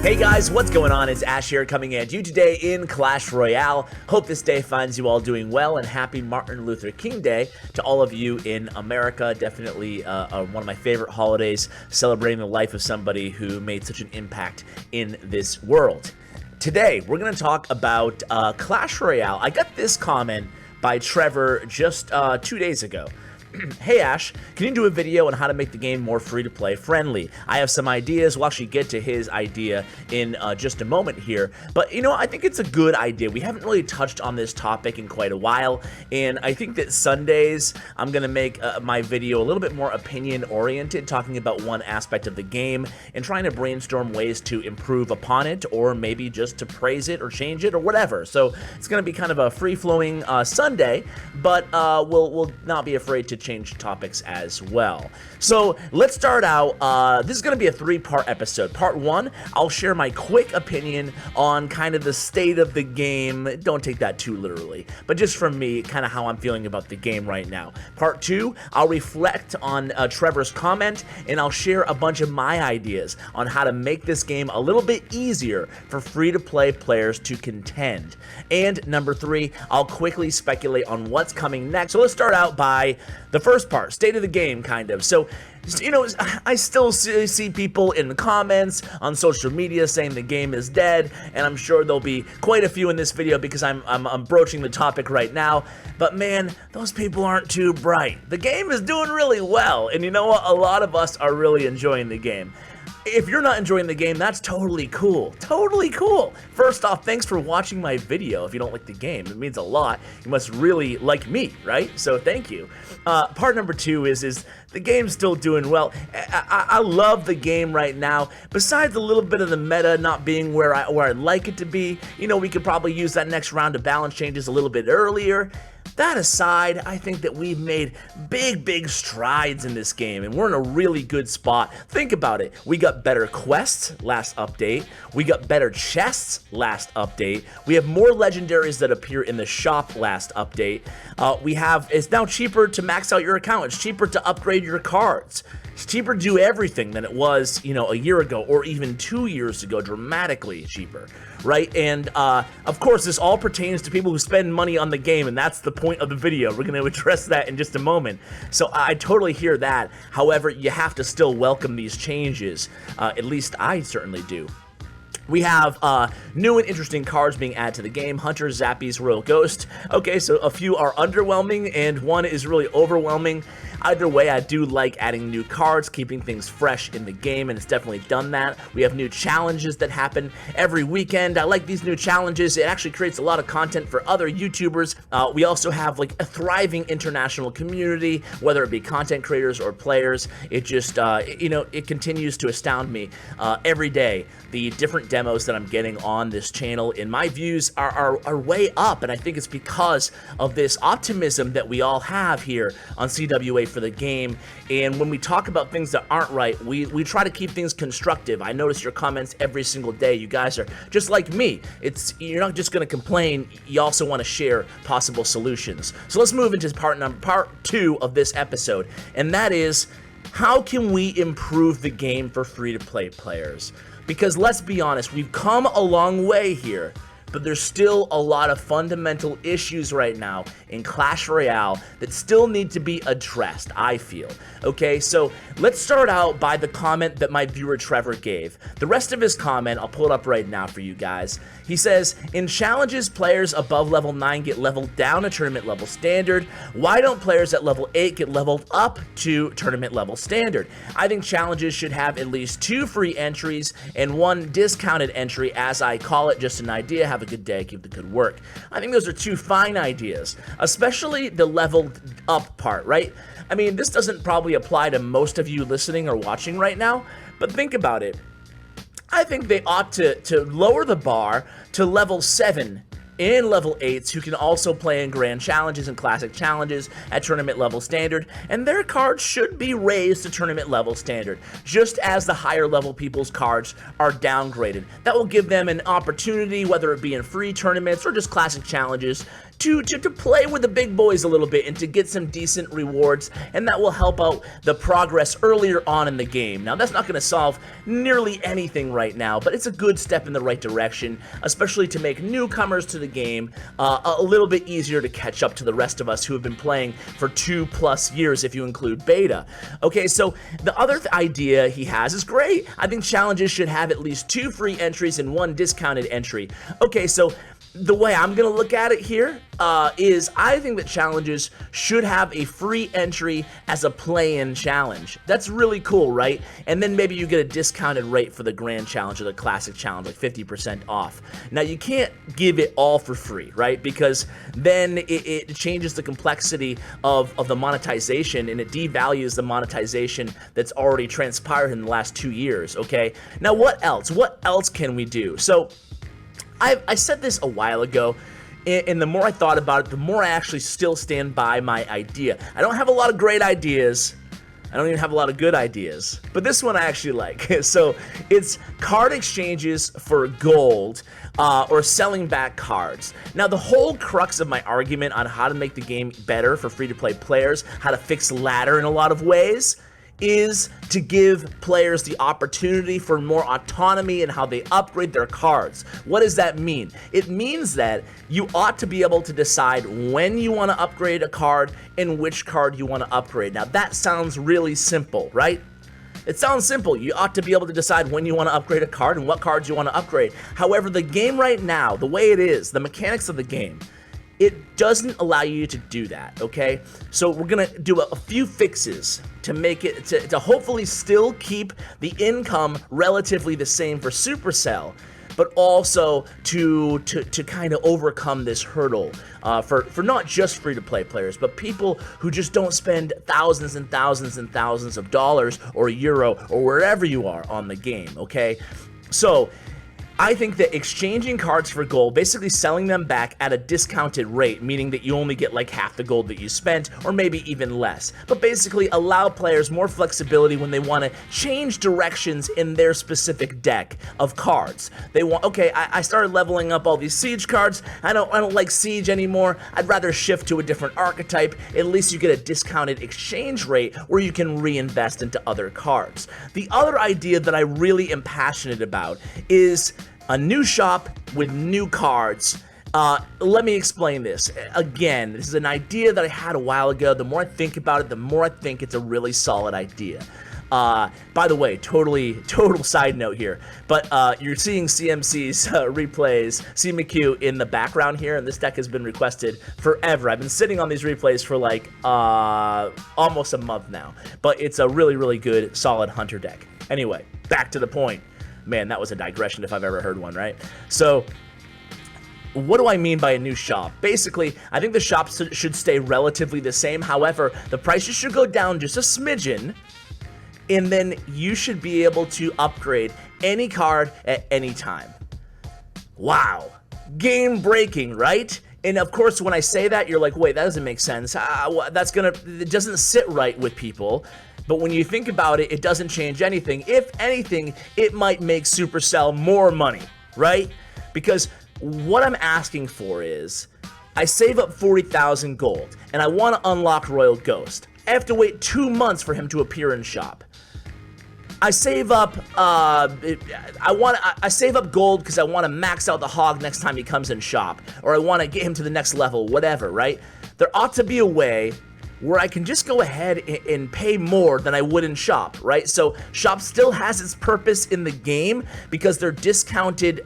Hey guys, what's going on? It's Ash here coming at you today in Clash Royale. Hope this day finds you all doing well, and happy Martin Luther King Day to all of you in America. Definitely one of my favorite holidays, celebrating the life of somebody who made such an impact in this world. Today, we're going to talk about Clash Royale. I got this comment by Trevor just 2 days ago. Hey Ash, can you do a video on how to make the game more free-to-play friendly? I have some ideas. We'll actually get to his idea in just a moment here. But, you know, I think it's a good idea. We haven't really touched on this topic in quite a while. And I think that Sundays, I'm going to make my video a little bit more opinion-oriented, talking about one aspect of the game and trying to brainstorm ways to improve upon it, or maybe just to praise it or change it or whatever. So it's going to be kind of a free-flowing Sunday, but we'll not be afraid to change topics as well. So let's start out. This is going to be a three-part episode. Part one, I'll share my quick opinion on kind of the state of the game. Don't take that too literally, but just from me, kind of how I'm feeling about the game right now. Part two, I'll reflect on Trevor's comment, and I'll share a bunch of my ideas on how to make this game a little bit easier for free-to-play players to contend. And number three, I'll quickly speculate on what's coming next. So let's start out by the first part, state of the game, kind of. So, you know, I still see people in the comments on social media saying the game is dead, and I'm sure there'll be quite a few in this video because I'm broaching the topic right now. But man, those people aren't too bright. The game is doing really well, and you know what? A lot of us are really enjoying the game. If you're not enjoying the game, that's totally cool. Totally cool. First off, thanks for watching my video. If you don't like the game, it means a lot. You must really like me, right? So thank you. Part number two is the game's still doing well. I love the game right now. Besides a little bit of the meta not being where I'd like it to be, you know, we could probably use that next round of balance changes a little bit earlier. That aside, I think that we've made big strides in this game, and we're in a really good spot. Think about it. We got better quests last update. We got better chests last update. We have more legendaries that appear in the shop last update. It's now cheaper to max out your account. It's cheaper to upgrade your cards. It's cheaper to do everything than it was, you know, a year ago or even 2 years ago, dramatically cheaper, right? And of course, this all pertains to people who spend money on the game, and that's the point of the video. We're going to address that in just a moment. So I totally hear that. However, you have to still welcome these changes. At least I certainly do. We have new and interesting cards being added to the game. Hunter, Zappies, Royal Ghost. Okay, so a few are underwhelming and one is really overwhelming. Either way, I do like adding new cards, keeping things fresh in the game, and it's definitely done that. We have new challenges that happen every weekend. I like these new challenges. It actually creates a lot of content for other YouTubers. We also have like a thriving international community, whether it be content creators or players. It just, you know, it continues to astound me every day. The different demos that I'm getting on this channel, in my views, are way up, and I think it's because of this optimism that we all have here on CWA for the game. And when we talk about things that aren't right, we try to keep things constructive. I notice your comments every single day. You guys are just like me. You're not just going to complain, you also want to share possible solutions. So let's move into part two of this episode, and that is, how can we improve the game for free-to-play players? Because let's be honest, we've come a long way here, but there's still a lot of fundamental issues right now in Clash Royale that still need to be addressed, I feel. Okay, so let's start out by the comment that my viewer Trevor gave. The rest of his comment, I'll pull it up right now for you guys. He says, in challenges, players above level 9 get leveled down to tournament level standard. Why don't players at level 8 get leveled up to tournament level standard? I think challenges should have at least 2 free entries and 1 discounted entry, as I call it. Just an idea. Have a good day, keep the good work. I think those are 2 fine ideas, especially the leveled up part, right? I mean, this doesn't probably apply to most of you listening or watching right now, but think about it. I think they ought to lower the bar to level 7 and level 8s who can also play in grand challenges and classic challenges at tournament level standard, and their cards should be raised to tournament level standard, just as the higher level people's cards are downgraded. That will give them an opportunity, whether it be in free tournaments or just classic challenges, to play with the big boys a little bit and to get some decent rewards, and that will help out the progress earlier on in the game. Now, that's not going to solve nearly anything right now, but it's a good step in the right direction, especially to make newcomers to the game a little bit easier to catch up to the rest of us who have been playing for 2+ years if you include beta. Okay, so the other idea he has is great. I think challenges should have at least 2 free entries and 1 discounted entry. Okay, so the way I'm going to look at it here is I think that challenges should have a free entry as a play-in challenge. That's really cool, right? And then maybe you get a discounted rate for the grand challenge or the classic challenge, like 50% off. Now, you can't give it all for free, right? Because then it changes the complexity of the monetization, and it devalues the monetization that's already transpired in the last 2 years, okay? Now, what else? What else can we do? So I said this a while ago, and the more I thought about it, the more I actually still stand by my idea. I don't have a lot of great ideas. I don't even have a lot of good ideas, but this one I actually like. So it's card exchanges for gold or selling back cards. Now, the whole crux of my argument on how to make the game better for free-to-play players, how to fix ladder in a lot of ways, is to give players the opportunity for more autonomy in how they upgrade their cards. What does that mean? It means that you ought to be able to decide when you want to upgrade a card and which card you want to upgrade. Now, that sounds really simple, right? It sounds simple. You ought to be able to decide when you want to upgrade a card and what cards you want to upgrade. However, the game right now, the way it is, the mechanics of the game, it doesn't allow you to do that, okay? So we're gonna do a few fixes to make it, to hopefully still keep the income relatively the same for Supercell, but also to kind of overcome this hurdle for not just free-to-play players, but people who just don't spend thousands and thousands and thousands of dollars or euro or wherever you are on the game, okay? So I think that exchanging cards for gold, basically selling them back at a discounted rate, meaning that you only get like half the gold that you spent, or maybe even less, but basically allow players more flexibility when they want to change directions in their specific deck of cards. They want, okay, I started leveling up all these siege cards, I don't like siege anymore, I'd rather shift to a different archetype. At least you get a discounted exchange rate where you can reinvest into other cards. The other idea that I really am passionate about is a new shop with new cards. Let me explain this. Again, this is an idea that I had a while ago. The more I think about it, the more I think it's a really solid idea. By the way, total side note here, but you're seeing CMC's replays, CMQ in the background here, and this deck has been requested forever. I've been sitting on these replays for like almost a month now, but it's a really, really good, solid Hunter deck. Anyway, back to the point. Man, that was a digression if I've ever heard one, right? So, what do I mean by a new shop? Basically, I think the shops should stay relatively the same. However, the prices should go down just a smidgen, and then you should be able to upgrade any card at any time. Wow. Game breaking, right? And of course, when I say that, you're like, wait, that doesn't make sense. It doesn't sit right with people. But when you think about it, it doesn't change anything. If anything, it might make Supercell more money, right? Because what I'm asking for is, I save up 40,000 gold, and I want to unlock Royal Ghost. I have to wait 2 months for him to appear in shop. I save up, I save up gold because I want to max out the hog next time he comes in shop, or I want to get him to the next level, whatever, right? There ought to be a way where I can just go ahead and pay more than I would in shop, right? So shop still has its purpose in the game because they're discounted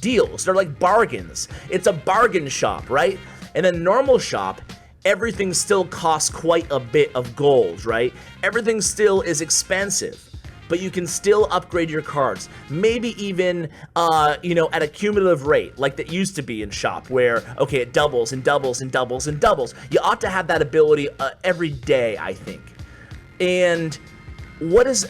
deals. They're like bargains. It's a bargain shop, right? In a normal shop, everything still costs quite a bit of gold, right? Everything still is expensive, but you can still upgrade your cards. Maybe even, at a cumulative rate, like that used to be in shop, where, okay, it doubles and doubles and doubles and doubles. You ought to have that ability every day, I think. And what does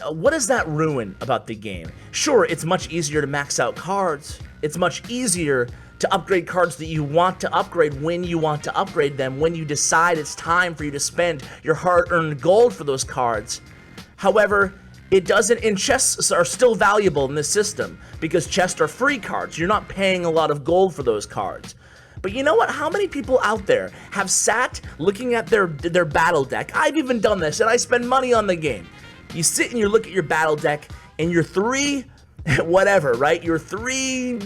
that ruin about the game? Sure, it's much easier to max out cards. It's much easier to upgrade cards that you want to upgrade when you want to upgrade them, when you decide it's time for you to spend your hard-earned gold for those cards. However, it doesn't, and chests are still valuable in this system because chests are free cards. You're not paying a lot of gold for those cards. But you know what? How many people out there have sat looking at their battle deck? I've even done this, and I spend money on the game. You sit and you look at your battle deck, and you're 3 whatever, right? You're 3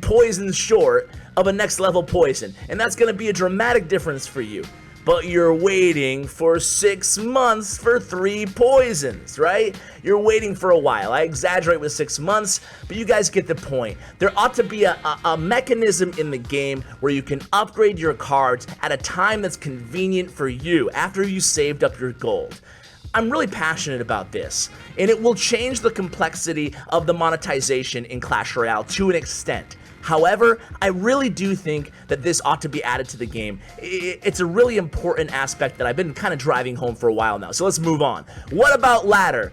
poisons short of a next level poison, and that's going to be a dramatic difference for you. But you're waiting for 6 months for 3 poisons, right? You're waiting for a while. I exaggerate with 6 months, but you guys get the point. There ought to be a mechanism in the game where you can upgrade your cards at a time that's convenient for you after you saved up your gold. I'm really passionate about this, and it will change the complexity of the monetization in Clash Royale to an extent. However, I really do think that this ought to be added to the game. It's a really important aspect that I've been kind of driving home for a while now. So let's move on. What about ladder?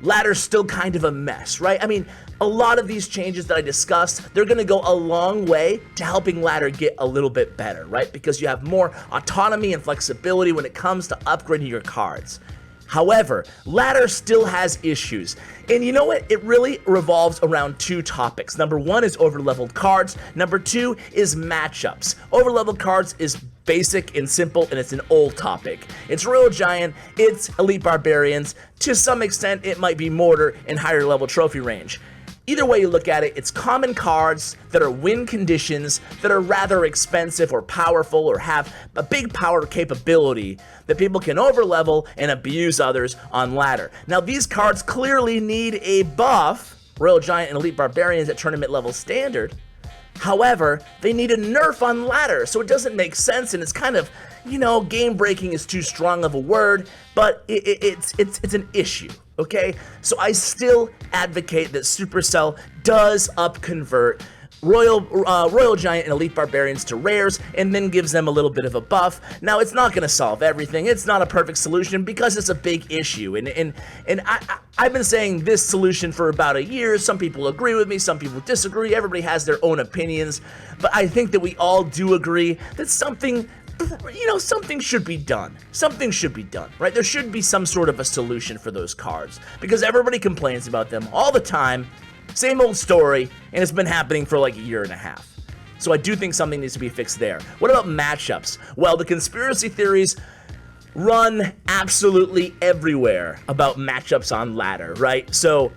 Ladder's still kind of a mess, right? I mean, a lot of these changes that I discussed, they're going to go a long way to helping ladder get a little bit better, right? Because you have more autonomy and flexibility when it comes to upgrading your cards. However, ladder still has issues. And you know what? It really revolves around 2 topics. Number 1 is overleveled cards. Number 2 is matchups. Overleveled cards is basic and simple, and it's an old topic. It's Royal Giant, it's Elite Barbarians. To some extent, it might be Mortar and higher level trophy range. Either way you look at it, it's common cards that are win conditions that are rather expensive or powerful or have a big power capability that people can overlevel and abuse others on ladder. Now these cards clearly need a buff, Royal Giant and Elite Barbarians at tournament level standard. However, they need a nerf on ladder, so it doesn't make sense, and it's kind of, you know, game breaking is too strong of a word, but it's an issue. Okay, so I still advocate that Supercell does up-convert Royal Giant and Elite Barbarians to rares, and then gives them a little bit of a buff. Now, it's not going to solve everything. It's not a perfect solution because it's a big issue, and I've been saying this solution for about a year. Some people agree with me, some people disagree. Everybody has their own opinions, but I think that we all do agree that something should be done. Something should be done, right? There should be some sort of a solution for those cards because everybody complains about them all the time. Same old story, and it's been happening for like a year and a half. So I do think something needs to be fixed there. What about matchups? Well, the conspiracy theories run absolutely everywhere about matchups on ladder, right? So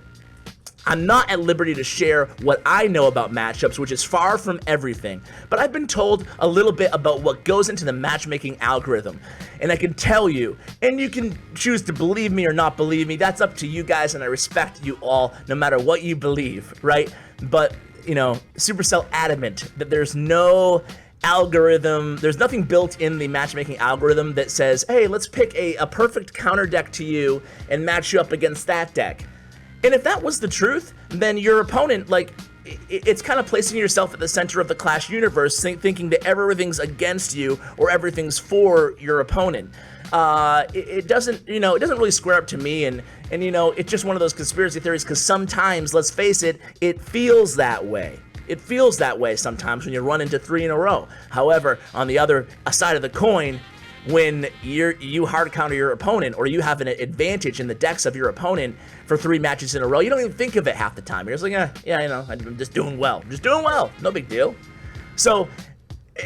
I'm not at liberty to share what I know about matchups, which is far from everything, but I've been told a little bit about what goes into the matchmaking algorithm, and I can tell you, and you can choose to believe me or not believe me, that's up to you guys, and I respect you all, no matter what you believe, right? But, you know, Supercell adamant that there's no algorithm, there's nothing built in the matchmaking algorithm that says, hey, let's pick a perfect counter deck to you and match you up against that deck. And if that was the truth, then your opponent, like, it's kind of placing yourself at the center of the Clash universe, thinking that everything's against you or everything's for your opponent. It doesn't really square up to me, and you know, it's just one of those conspiracy theories because sometimes, let's face it, it feels that way. It feels that way sometimes when you run into 3 in a row. However, on the other side of the coin, when you hard counter your opponent or you have an advantage in the decks of your opponent for 3 matches in a row, you don't even think of it half the time. You're just like, yeah, you know, I'm just doing well. No big deal. So,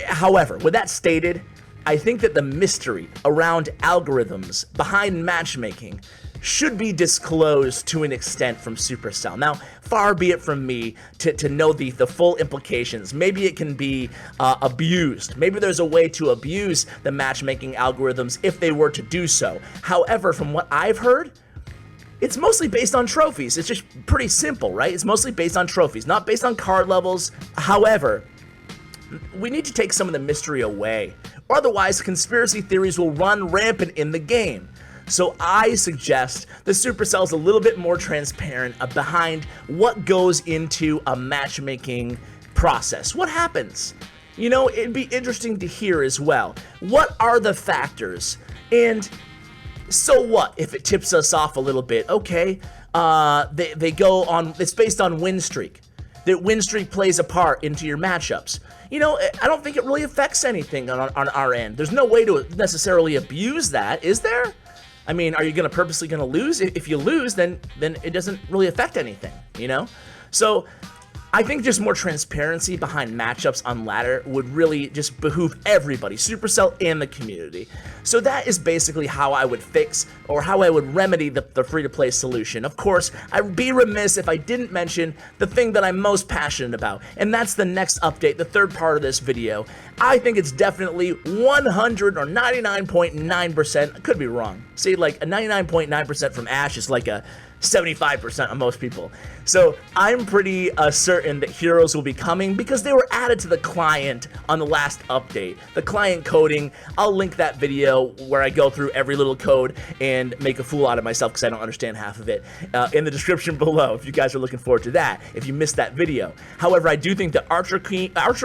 however, with that stated, I think that the mystery around algorithms behind matchmaking should be disclosed to an extent from Supercell. Now, far be it from me to know the full implications. Maybe it can be abused. Maybe there's a way to abuse the matchmaking algorithms if they were to do so. However, from what I've heard, it's mostly based on trophies. It's just pretty simple, right? It's mostly based on trophies, not based on card levels. However, we need to take some of the mystery away, or otherwise conspiracy theories will run rampant in the game. So I suggest the Supercell's a little bit more transparent behind what goes into a matchmaking process. What happens? You know, it'd be interesting to hear as well. What are the factors? And so what if it tips us off a little bit? Okay, they go on, it's based on win streak. That win streak plays a part into your matchups. You know, I don't think it really affects anything on our end. There's no way to necessarily abuse that, is there? I mean, are you purposely gonna lose? If you lose, then it doesn't really affect anything, you know? So I think just more transparency behind matchups on ladder would really just behoove everybody, Supercell and the community. So that is basically how I would fix, or how I would remedy the free-to-play solution. Of course, I'd be remiss if I didn't mention the thing that I'm most passionate about, and that's the next update, the third part of this video. I think it's definitely 100 or 99.9%, I could be wrong. See, like a 99.9% from Ash is like a 75% of most people. So I'm pretty certain that heroes will be coming because they were added to the client on the last update. The client coding, I'll link that video where I go through every little code and make a fool out of myself because I don't understand half of it in the description below if you guys are looking forward to that, if you missed that video. However, I do think that Archer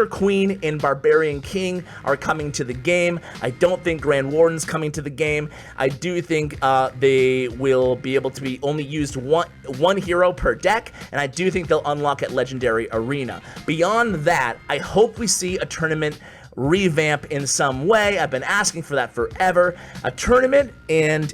Queen and Barbarian King are coming to the game. I don't think Grand Warden's coming to the game. I do think they will be able to be only used one hero per deck, and I do think they'll unlock at Legendary Arena. Beyond that, I hope we see a tournament revamp in some way. I've been asking for that forever. A tournament and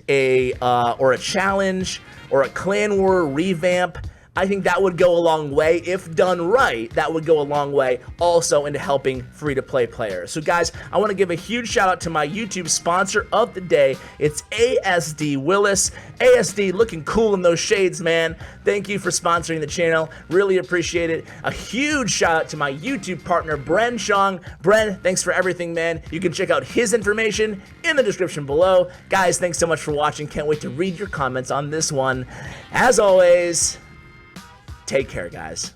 or a challenge or a clan war revamp. I think that would go a long way. If done right, that would go a long way also into helping free-to-play players. So guys, I want to give a huge shout out to my YouTube sponsor of the day. It's ASD Willis. ASD looking cool in those shades, man. Thank you for sponsoring the channel. Really appreciate it. A huge shout out to my YouTube partner, Bren Chong. Bren, thanks for everything, man. You can check out his information in the description below. Guys, thanks so much for watching. Can't wait to read your comments on this one. As always, take care, guys.